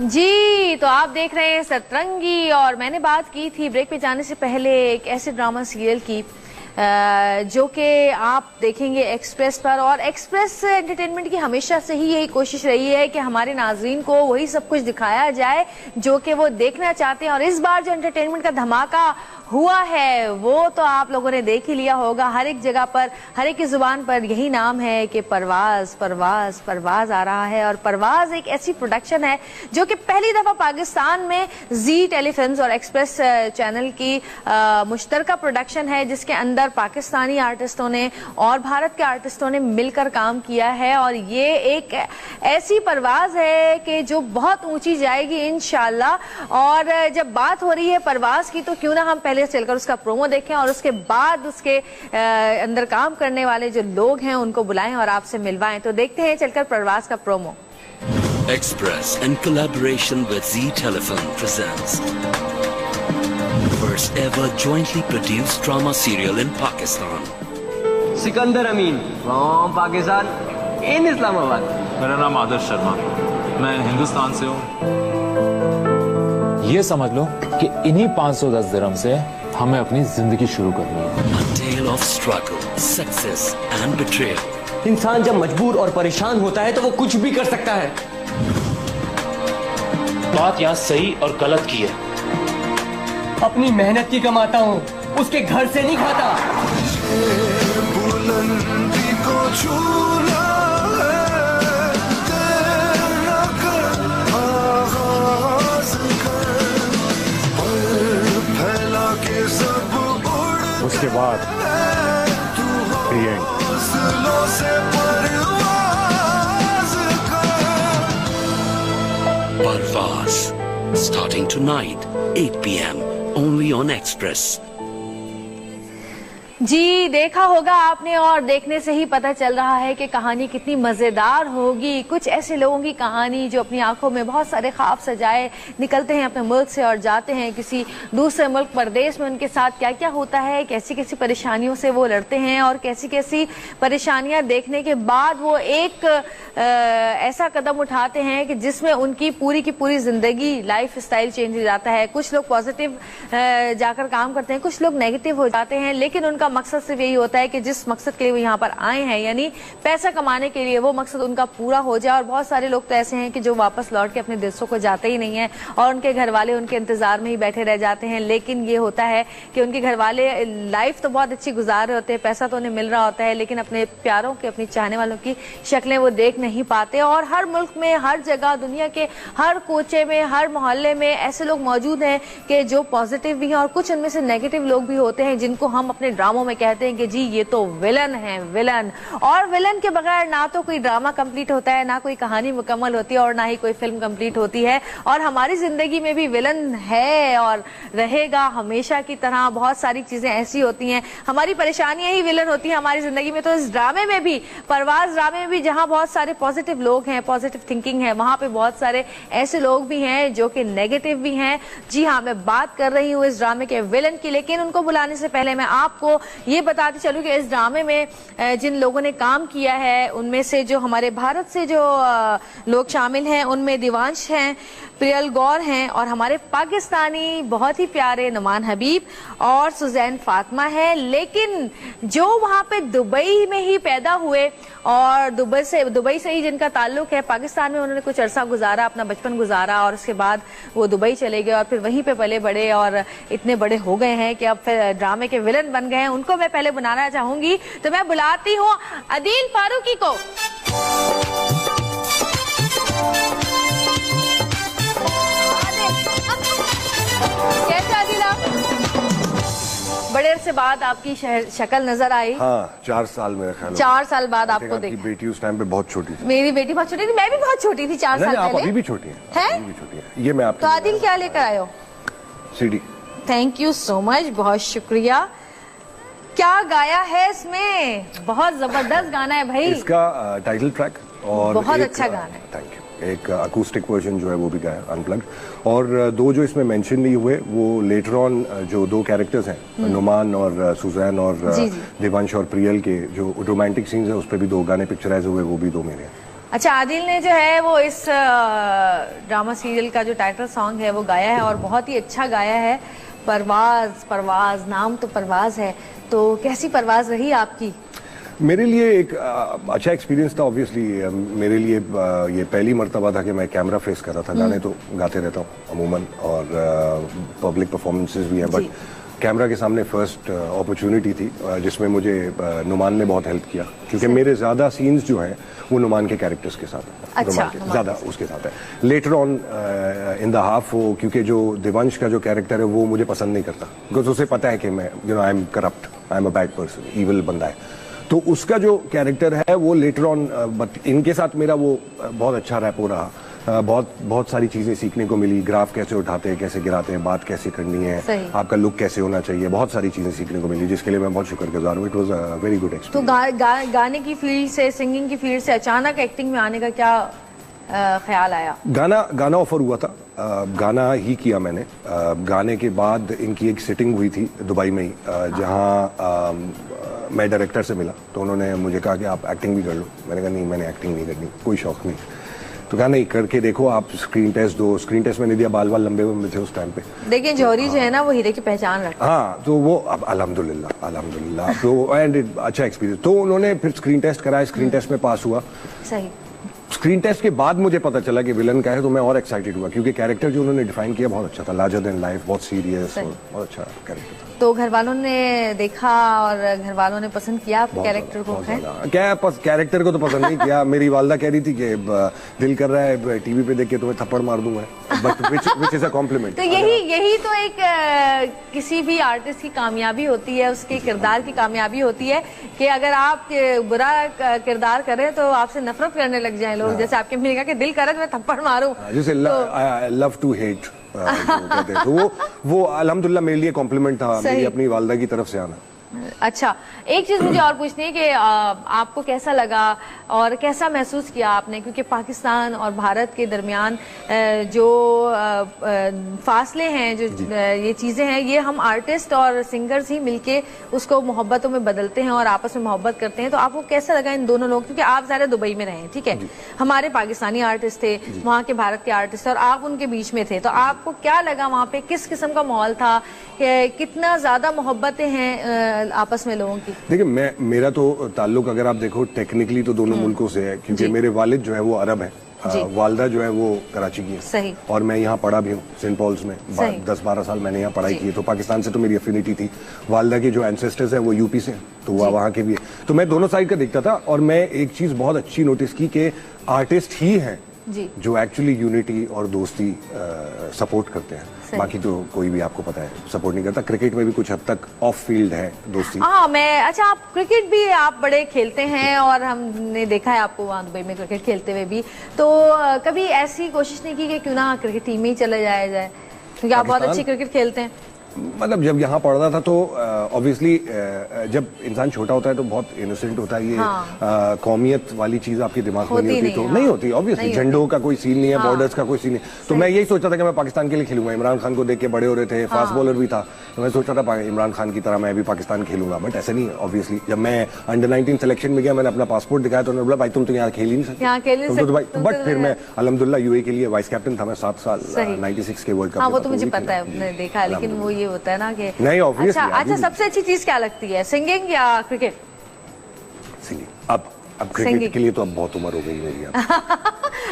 जी तो आप देख रहे हैं सतरंगी। और मैंने बात की थी ब्रेक पे जाने से पहले एक ऐसे ड्रामा सीरियल की जो कि आप देखेंगे एक्सप्रेस पर। और एक्सप्रेस एंटरटेनमेंट की हमेशा से ही यही कोशिश रही है कि हमारे नाजरीन को वही सब कुछ दिखाया जाए जो कि वो देखना चाहते हैं। और इस बार जो एंटरटेनमेंट का धमाका हुआ है वो तो आप लोगों ने देख ही लिया होगा। हर एक जगह पर, हर एक की जुबान पर यही नाम है कि परवाज परवाज परवाज आ रहा है। और परवाज एक ऐसी प्रोडक्शन है जो कि पहली दफा पाकिस्तान में जी टेलीफिल्म्स और एक्सप्रेस चैनल की मुश्तरका प्रोडक्शन है, जिसके अंदर पाकिस्तानी आर्टिस्टों ने और भारत के आर्टिस्टों ने मिलकर काम किया है। और ये एक ऐसी परवाज है कि जो बहुत ऊंची जाएगी इंशाल्लाह। और जब बात हो रही है परवाज की तो क्यों ना हम पहले चलकर उसका प्रोमो देखें और उसके बाद उसके अंदर काम करने वाले जो लोग हैं उनको बुलाएं और आपसे मिलवाएं। तो देखते हैं चलकर परवाज का promo. Express in collaboration with Zee Telefilm presents first ever jointly produced drama serial in Pakistan. Sikandar Amin from Pakistan in Islamabad. मेरा नाम आदर्श शर्मा, मैं हिंदुस्तान से हूँ। ये समझ लो कि इन्हीं 510 दिरहम से हमें अपनी जिंदगी शुरू करनी है। A tale of struggle, success and betrayal. इंसान जब मजबूर और परेशान होता है तो वो कुछ भी कर सकता है। बात यहाँ सही और गलत की है। अपनी मेहनत की कमाता हूँ, उसके घर से नहीं खाता। बुलंदी को छूना उसके बाद Parvaz, starting tonight, 8 p.m. only on Express. जी देखा होगा आपने और देखने से ही पता चल रहा है कि कहानी कितनी मजेदार होगी। कुछ ऐसे लोगों की कहानी जो अपनी आंखों में बहुत सारे ख्वाब सजाए निकलते हैं अपने मुल्क से और जाते हैं किसी दूसरे मुल्क परदेश में। उनके साथ क्या क्या होता है, कैसी कैसी परेशानियों से वो लड़ते हैं और कैसी कैसी परेशानियां देखने के बाद वो एक ऐसा कदम उठाते हैं कि जिसमें उनकी पूरी की पूरी जिंदगी लाइफ स्टाइल चेंज हो जाता है। कुछ लोग पॉजिटिव जाकर काम करते हैं, कुछ लोग नेगेटिव हो जाते हैं, लेकिन उनका मकसद सिर्फ यही होता है कि जिस मकसद के लिए वो यहाँ पर आए हैं यानी पैसा कमाने के लिए, वो मकसद उनका पूरा हो जाए। और बहुत सारे लोग तो ऐसे हैं कि जो वापस लौट के अपने देशों को जाते ही नहीं है और उनके घर वाले उनके इंतजार में ही बैठे रह जाते हैं। लेकिन ये होता है कि उनके घर वाले लाइफ तो बहुत अच्छी गुजार रहे होते हैं, पैसा तो उन्हें मिल रहा होता है, लेकिन अपने प्यारों के, अपनी चाहने वालों की शक्लें वो देख नहीं पाते। और हर मुल्क में, हर जगह, दुनिया के हर कोचे में, हर मोहल्ले में ऐसे लोग मौजूद हैं कि जो पॉजिटिव भी हैं और कुछ उनमें से नेगेटिव लोग भी होते हैं, जिनको हम अपने ड्रामों में कहते हैं कि जी ये तो विलन है, विलन। और विलन के बगैर ना तो कोई ड्रामा कंप्लीट होता है, ना कोई कहानी मुकम्मल होती है और ना ही कोई फिल्म कंप्लीट होती है। और हमारी जिंदगी में भी विलन है और रहेगा हमेशा की तरह। बहुत सारी चीजें ऐसी होती हैं, हमारी परेशानियां ही विलन होती हैं हमारी जिंदगी में। तो इस ड्रामे में भी, परवाज ड्रामे में भी, जहां बहुत सारे पॉजिटिव लोग हैं, पॉजिटिव थिंकिंग है, वहां पे बहुत सारे ऐसे लोग भी हैं जो कि नेगेटिव भी हैं। जी हाँ, मैं बात कर रही हूँ इस ड्रामे के विलन की। लेकिन उनको बुलाने से पहले मैं आपको ये बताती चलूं कि इस ड्रामे में जिन लोगों ने काम किया है उनमें से जो हमारे भारत से जो लोग शामिल हैं उनमें दिवांश हैं, प्रियल गौर हैं और हमारे पाकिस्तानी बहुत ही प्यारे नुमान हबीब और सुजैन फातिमा है। लेकिन जो वहां पे दुबई में ही पैदा हुए और दुबई से ही जिनका ताल्लुक है, पाकिस्तान में उन्होंने कुछ अरसा गुजारा, अपना बचपन गुजारा और उसके बाद वो दुबई चले गए और फिर वहीं पे पले बड़े और इतने बड़े हो गए हैं कि अब फिर ड्रामे के विलन बन गए हैं। उनको मैं पहले बुलाना चाहूंगी, तो मैं बुलाती हूँ अदील फारूकी को। कैसे आदिल, आप बड़े अरसे बाद आपकी शक्ल नजर आई। हाँ, 4 साल मेरा ख्याल। 4 साल बाद आपको देखा। बेटी उस टाइम पे बहुत छोटी थी। मेरी बेटी बहुत छोटी थी, मैं भी बहुत छोटी थी 4 साल आप पहले। अभी भी छोटी हैं। अभी भी छोटी हैं। ये मैं आपको। तो आदिल क्या लेकर आए हो? CD. Thank you so much, बहुत शुक्रिया। क्या गाया है इसमें? बहुत जबरदस्त गाना है भाई। इसका टाइटल ट्रैक और बहुत अच्छा गाना है। Thank you. एक अकूस्टिक वर्जन जो है वो भी गाया अनप्लग्ड, और 2 जो इसमें मेंशन नहीं हुए वो लेटर ऑन जो 2 कैरेक्टर्स हैं, नुमान और सुजैन और देवांश और प्रियल के जो रोमांटिक सीन्स हैं उस पर भी 2 गाने पिक्चराइज हुए, वो भी 2 मेरे हैं। अच्छा, आदिल ने जो है वो इस ड्रामा सीरियल का जो टाइटल सॉन्ग है वो गाया है और बहुत ही अच्छा गाया है। परवाज परवाज, नाम तो परवाज है, तो कैसी परवाज रही आपकी? मेरे लिए एक अच्छा एक्सपीरियंस था। ऑब्वियसली मेरे लिए ये पहली मर्तबा था कि मैं कैमरा फेस कर रहा था। गाने तो गाते रहता हूँ अमूमन और पब्लिक परफॉर्मेंसेस भी हैं, बट कैमरा के सामने फर्स्ट अपॉर्चुनिटी थी जिसमें मुझे नुमान ने बहुत हेल्प किया, क्योंकि मेरे ज़्यादा सीन्स जो हैं वो नुमान के कैरेक्टर्स के साथ है। अच्छा, ज़्यादा उसके साथ है। Later on in the half वो, क्योंकि जो देवांश का जो कैरेक्टर है वो मुझे पसंद नहीं करता, बिकॉज उसे पता है कि मैं I am corrupt, I am a bad person, evil बंदा है। तो उसका जो कैरेक्टर है वो लेटर ऑन, बट इनके साथ मेरा वो बहुत अच्छा रैपो रहा। बहुत सारी चीजें सीखने को मिली। ग्राफ कैसे उठाते हैं, कैसे गिराते हैं, बात कैसे करनी है, आपका लुक कैसे होना चाहिए, बहुत सारी चीजें सीखने को मिली, जिसके लिए मैं बहुत शुक्रगुजार हूँ। It was a very good experience. तो गाने की फील्ड से, सिंगिंग की फील्ड से अचानक एक्टिंग में आने का क्या ख्याल आया? गाना ऑफर हुआ था, गाना ही किया मैंने। गाने के बाद इनकी एक सिटिंग हुई थी दुबई में ही, जहाँ मैं डायरेक्टर से मिला, तो उन्होंने मुझे कहा कि आप एक्टिंग भी कर लो। मैंने कहा नहीं, मैंने एक्टिंग नहीं करनी, कोई शौक नहीं। तो कहा नहीं, करके देखो, आप स्क्रीन टेस्ट दो। स्क्रीन टेस्ट मैंने दिया, बाल लंबे हुए थे उस टाइम पे। देखिए जौहरी जो है ना वो हीरे की पहचान रखता है। हाँ, तो वो अब अल्हम्दुलिल्लाह तो एंड अच्छा एक्सपीरियंस। तो उन्होंने फिर स्क्रीन टेस्ट कराया, स्क्रीन टेस्ट में पास हुआ। सही। स्क्रीन टेस्ट के बाद मुझे पता चला कि विलन का है, तो मैं और एक्साइटेड हुआ, क्योंकि कैरेक्टर जो उन्होंने डिफाइन किया बहुत अच्छा था, लार्जर देन लाइफ, बहुत सीरियस और बहुत अच्छा कैरेक्टर था। तो घर वालों ने देखा और घर वालों ने पसंद किया आपके कैरेक्टर को? क्या कैरेक्टर को तो पसंद नहीं किया। मेरी वालदा कह रही थी कि दिल कर रहा है टीवी पे देख के तुम्हें थप्पड़ मार दूंगा, but which is a compliment. तो यही तो एक किसी भी आर्टिस्ट की कामयाबी होती है, उसके किरदार की कामयाबी होती है कि अगर आप बुरा किरदार करें तो आपसे नफरत करने लग जाए लोग। जैसे आपके मिल गया कि दिल करे तो मैं थप्पड़ मारूं, जैसे लव टू हेट कहते हैं। तो वो अल्हम्दुलिल्लाह मेरे लिए कॉम्प्लीमेंट था, मेरी अपनी वालदा की तरफ से आना। अच्छा, एक चीज मुझे और पूछनी है कि आपको कैसा लगा और कैसा महसूस किया आपने, क्योंकि पाकिस्तान और भारत के दरमियान जो फासले हैं, जो ये चीजें हैं, ये हम आर्टिस्ट और सिंगर्स ही मिलके उसको मोहब्बतों में बदलते हैं और आपस में मोहब्बत करते हैं। तो आपको कैसा लगा इन दोनों लोग, क्योंकि आप ज़्यादा दुबई में रहे, ठीक है, हमारे पाकिस्तानी आर्टिस्ट थे, वहाँ के भारत के आर्टिस्ट और आप उनके बीच में थे, तो आपको क्या लगा वहाँ पे, किस किस्म का माहौल था, कितना ज्यादा मोहब्बतें हैं आपस में लोगों की? देखिए, मेरा तो ताल्लुक अगर आप देखो टेक्निकली तो दोनों मुल्कों से है, क्योंकि मेरे वालिद जो है वो अरब है, वालदा जो है वो कराची की है। सही। और मैं यहाँ पढ़ा भी हूँ सेंट पॉल्स में, 10-12 साल मैंने यहाँ पढ़ाई की है। तो पाकिस्तान से तो मेरी एफिनिटी थी। वालदा के जो एंसेस्टर्स हैं वो यूपी से, तो वो वहाँ के भी है। तो मैं दोनों साइड का देखता था, और मैं एक चीज बहुत अच्छी नोटिस की कि आर्टिस्ट ही हैं जो एक्चुअली यूनिटी और दोस्ती सपोर्ट करते हैं। बाकी तो कोई भी आपको पता है सपोर्ट नहीं करता। क्रिकेट में भी कुछ हद तक ऑफ फील्ड है दोस्ती। अच्छा, आप क्रिकेट भी आप बड़े खेलते हैं और हमने देखा है आपको वहाँ दुबई में क्रिकेट खेलते हुए भी, तो कभी ऐसी कोशिश नहीं की कि क्यों ना क्रिकेट टीम में ही चले जाया जाए, क्योंकि आप बहुत अच्छी क्रिकेट खेलते हैं? मतलब जब यहाँ पढ़ रहा था तो ऑब्वियसली जब इंसान छोटा होता है तो बहुत इनोसेंट होता है। ये कौमियत वाली चीज आपके दिमाग में नहीं होती, तो नहीं होती ऑब्वियसली। झंडों का कोई सीन नहीं है, बॉर्डर्स का कोई सीन नहीं। तो मैं यही सोचता था कि मैं पाकिस्तान के लिए खेलूंगा। इमरान खान को देख के बड़े हो रहे थे, फास्ट बॉलर भी था, तो मैं सोचता था इमरान खान की तरह मैं भी पाकिस्तान खेलूंगा, बट ऐसा नहीं है ऑब्वियसली। जब मैं अंडर 19 सिलेक्शन में गया, मैंने अपना पासपोर्ट दिखाया, तो उन्होंने बोला भाई तुम तो यहाँ खेल ही नहीं सकते। बट फिर मैं अल्हम्दुलिल्लाह यूए के लिए वाइस कैप्टन था मैं 7 साल 96 के वर्ल्ड कप। वो तो मुझे पता है, मैंने देखा है, लेकिन वो ये होता है ना कि नहीं, ऑब्वियसली। अच्छा, सबसे अच्छी चीज क्या लगती है, सिंगिंग या क्रिकेट? सिंगिंग। अब क्रिकेट के लिए तो अब बहुत उम्र हो गई मेरी अब।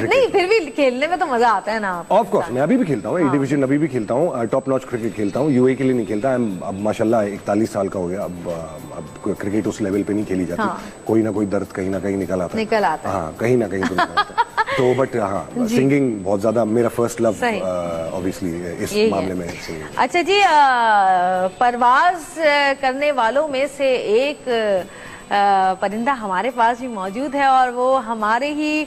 नहीं, फिर भी खेलने में तो मजा आता है ना। ऑफ कोर्स, मैं अभी भी खेलता हूँ, ए डिवीजन अभी भी खेलता हूँ, टॉप नॉच क्रिकेट खेलता हूँ। यूए के लिए नहीं खेलता, अब माशाल्लाह 41 साल का हो गया। अब क्रिकेट उस लेवल पे नहीं खेली जाती। कोई ना कोई दर्द कहीं ना कहीं निकल आता है। हाँ, कहीं ना कहीं तो निकल आता है। तो बट हाँ, सिंगिंग बहुत ज्यादा मेरा फर्स्ट लव ऑब्वियसली इस मामले में सिंगिंग। अच्छा जी, परवाज करने वालों में से एक परिंदा हमारे पास भी मौजूद है और वो हमारे ही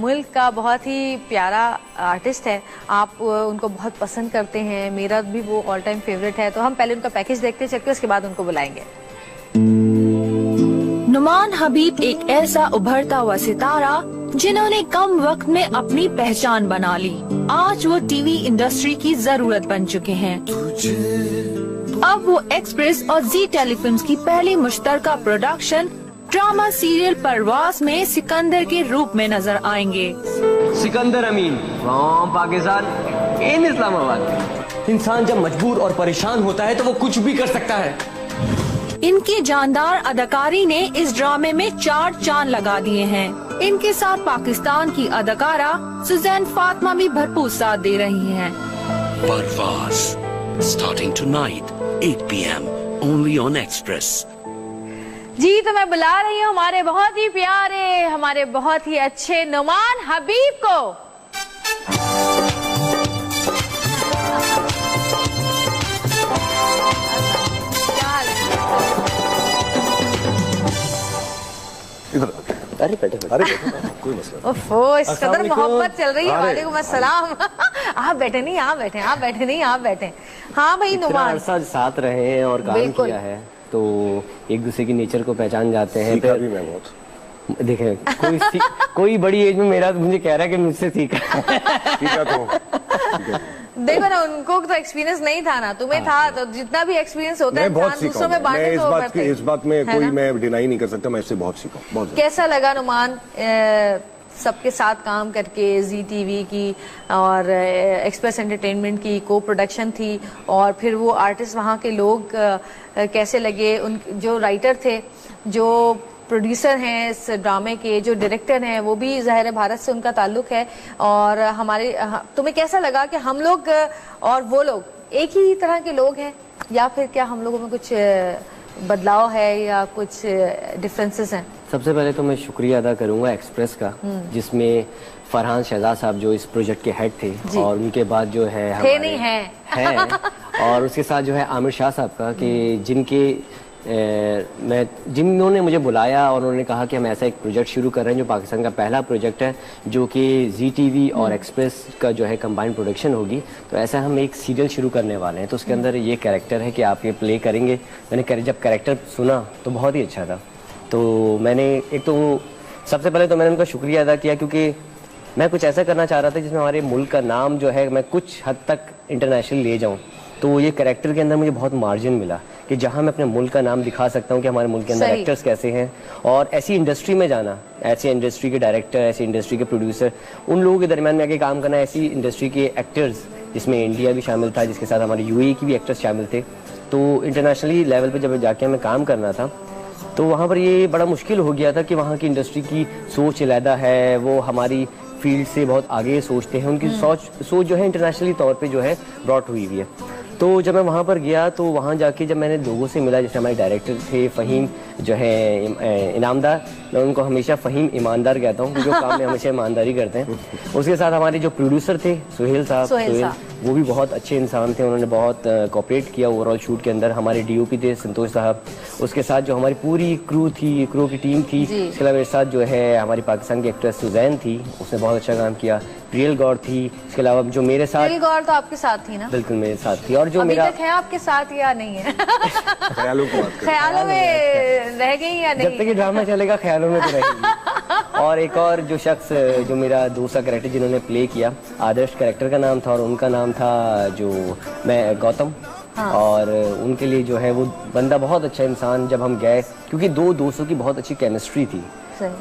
मुल्क का बहुत ही प्यारा आर्टिस्ट है। आप उनको बहुत पसंद करते हैं, मेरा भी वो ऑल टाइम फेवरेट है। तो हम पहले उनका पैकेज देखते चलते, उसके बाद उनको बुलाएंगे। नुमान हबीब एक ऐसा उभरता हुआ सितारा जिन्होंने कम वक्त में अपनी पहचान बना ली। आज वो टीवी इंडस्ट्री की जरूरत बन चुके हैं। अब वो एक्सप्रेस और जी टेलीफिल्म्स की पहली मुश्तरका प्रोडक्शन ड्रामा सीरियल परवास में सिकंदर के रूप में नजर आएंगे। सिकंदर अमीन फ्रॉम पाकिस्तान इन इस्लामाबाद। इंसान जब मजबूर और परेशान होता है तो वो कुछ भी कर सकता है। इनकी जानदार अदाकारी ने इस ड्रामे में 4 चांद लगा दिए हैं। इनके साथ पाकिस्तान की अदाकारा सुजैन फातिमा भी भरपूर साथ दे रही हैं। Parvaz, starting tonight, 8 p.m. only on Express. जी तो मैं बुला रही हूँ हमारे बहुत ही प्यारे, हमारे बहुत ही अच्छे नुमान हबीब को। अरे बैठे कोई मसला ओफो, इस कदर अस्सलाम मोहब्बत चल रही है। अरे। वालेकुम अस्सलाम। आप बैठे नहीं, आप बैठे, आप बैठे नहीं, आप बैठे। हाँ भाई इतना नुमान, अरसा साथ रहे हैं और काम बिल्कुल। किया है तो एक दूसरे की नेचर को पहचान जाते हैं। सीखा भी मैं बहुत। देखें कोई बड़ी एज में मेरा मुझे कह रहा है कि मुझसे सीखा। सीखा तो देखो ना, उनको तो एक्सपीरियंस नहीं था ना, तुम्हें था। तो जितना भी एक्सपीरियंस होता है मैं बहुत इंसान सीखा दूसरों में हूं। मैं बांटे तो करते इस बात में है कोई ना? मैं डिनाई नहीं कर सकता। मैं इससे बहुत सीखा हूं, बहुत ज्यादा। कैसा लगा नुमान सबके साथ काम करके? जी टीवी की और एक्सप्रेस एंटरटेनमेंट की को प्रोडक्शन थी, और फिर वो आर्टिस्ट वहाँ के लोग कैसे लगे? उन जो राइटर थे, जो प्रोड्यूसर हैं इस ड्रामे के, जो डायरेक्टर हैं, वो भी ज़ाहिर है भारत से उनका ताल्लुक है। और हमारे तुम्हें कैसा लगा कि हम लोग और वो लोग एक ही तरह के लोग हैं, या फिर क्या हम लोगों में कुछ बदलाव है या कुछ डिफरेंसेस हैं? सबसे पहले तो मैं शुक्रिया अदा करूंगा एक्सप्रेस का, जिसमें फरहान शहजाद साहब जो इस प्रोजेक्ट के हेड थे, और उनके बाद जो है थे नहीं हैं और उसके साथ जो है आमिर शाह साहब का, कि जिन्होंने मुझे बुलाया और उन्होंने कहा कि हम ऐसा एक प्रोजेक्ट शुरू कर रहे हैं जो पाकिस्तान का पहला प्रोजेक्ट है, जो कि जी टीवी और एक्सप्रेस का जो है कंबाइंड प्रोडक्शन होगी। तो ऐसा हम एक सीरियल शुरू करने वाले हैं, तो उसके अंदर ये कैरेक्टर है कि आप ये प्ले करेंगे। मैंने जब कैरेक्टर सुना तो बहुत ही अच्छा था। तो मैंने सबसे पहले तो मैंने उनका शुक्रिया अदा किया, क्योंकि मैं कुछ ऐसा करना चाह रहा था जिसमें हमारे मुल्क का नाम जो है मैं कुछ हद तक इंटरनेशनल ले जाऊं। तो ये कैरेक्टर के अंदर मुझे बहुत मार्जिन मिला कि जहां मैं अपने मुल्क का नाम दिखा सकता हूं कि हमारे मुल्क के अंदर एक्टर्स कैसे हैं। और ऐसी इंडस्ट्री में जाना, ऐसी इंडस्ट्री के डायरेक्टर, ऐसी इंडस्ट्री के प्रोड्यूसर, उन लोगों के दरमियान में आके काम करना, ऐसी इंडस्ट्री के एक्टर्स जिसमें इंडिया भी शामिल था, जिसके साथ हमारे यूएई की भी एक्टर्स शामिल थे। तो इंटरनेशनली लेवल पर जब जाके हमें काम करना था तो वहाँ पर ये बड़ा मुश्किल हो गया था कि वहाँ की इंडस्ट्री की सोच अलहदा है, वो हमारी फील्ड से बहुत आगे सोचते हैं, उनकी सोच जो है इंटरनेशनली तौर पे जो है ब्रॉट हुई है। तो जब मैं वहाँ पर गया तो वहाँ जाके जब मैंने लोगों से मिला, जैसे हमारे डायरेक्टर थे फ़हीम जो है इनामदार, मैं उनको हमेशा फ़हीम ईमानदार कहता हूँ, जो काम में हमेशा ईमानदारी करते हैं। उसके साथ हमारे जो प्रोड्यूसर थे सुहेल साहब, वो भी बहुत अच्छे इंसान थे, उन्होंने बहुत कोऑपरेट किया ओवरऑल शूट के अंदर। हमारे डीओपी थे संतोष साहब, उसके साथ जो हमारी पूरी क्रू की टीम थी। इसके अलावा मेरे साथ जो है हमारी पाकिस्तान की एक्ट्रेस सुजैन थी, उसने बहुत अच्छा काम किया। प्रियल गौर थी, इसके अलावा जो मेरे साथ, प्रियल गौर तो आपके साथ थी ना? बिल्कुल मेरे साथ थी। और जो अभी मेरा तक है आपके साथ या नहीं है? ख्यालों की बात करें। ख्यालों में रह गई या नहीं? जब तक ये ड्रामा चलेगा ख्यालों में तो रहेगी। और एक और जो शख्स जो मेरा दूसरा कैरेक्टर जिन्होंने प्ले किया, आदर्श कैरेक्टर का नाम था, और उनका नाम था जो मैं गौतम। और उनके लिए जो है वो बंदा बहुत अच्छा इंसान। जब हम गए, क्योंकि दो दोस्तों की बहुत अच्छी केमिस्ट्री थी।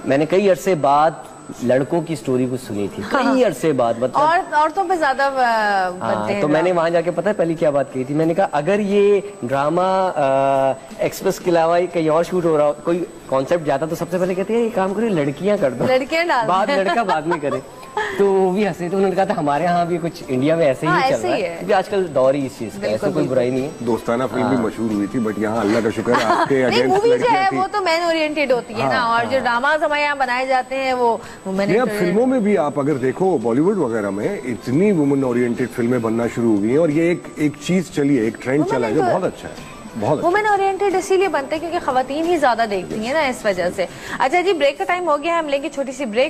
मैंने कई अरसे बाद लड़कों की स्टोरी कुछ सुनी थी, कई अरसे बाद, मतलब और औरतों पे ज्यादा बनते हैं। तो मैंने वहां जाके पता है पहली क्या बात कही थी, मैंने कहा अगर ये ड्रामा एक्सप्रेस के अलावा कहीं और शूट हो रहा हो, कोई कॉन्सेप्ट जाता तो सबसे पहले कहते हैं ये काम करिए लड़कियां कर दो, लड़कियां डाल बाद लड़का बाद में करे। तो वो भी हंसे, तो उन्होंने कहा था हमारे यहाँ भी कुछ इंडिया में ऐसे ही चल रहा है, क्योंकि आजकल दौर ही इस चीज का, ऐसा कोई बुराई नहीं है। दोस्ताना फिल्म भी मशहूर हुई थी, बट यहाँ अल्लाह का शुक्र है आपके नहीं, अगेंस्ट मूवी जो है लड़कियां वो तो मैन ओरिएंटेड होती है ना, और जो ड्रामाज हमारे यहाँ बनाए जाते हैं वो वुमेन। अब फिल्मों में भी आप अगर देखो बॉलीवुड वगैरह में इतनी वुमेन ओरिएंटेड फिल्में बनना शुरू हो गई हैं, और ये एक चीज चली है, एक ट्रेंड चला है जो बहुत अच्छा है, बहुत अच्छा। वुमेन ओरिएंटेड इसीलिए बनते हैं क्योंकि खवातीन ही ज्यादा देखती हैं ना, इस वजह से। अच्छा जी, ब्रेक का टाइम हो गया है, हम लेंगे छोटी सी ब्रेक।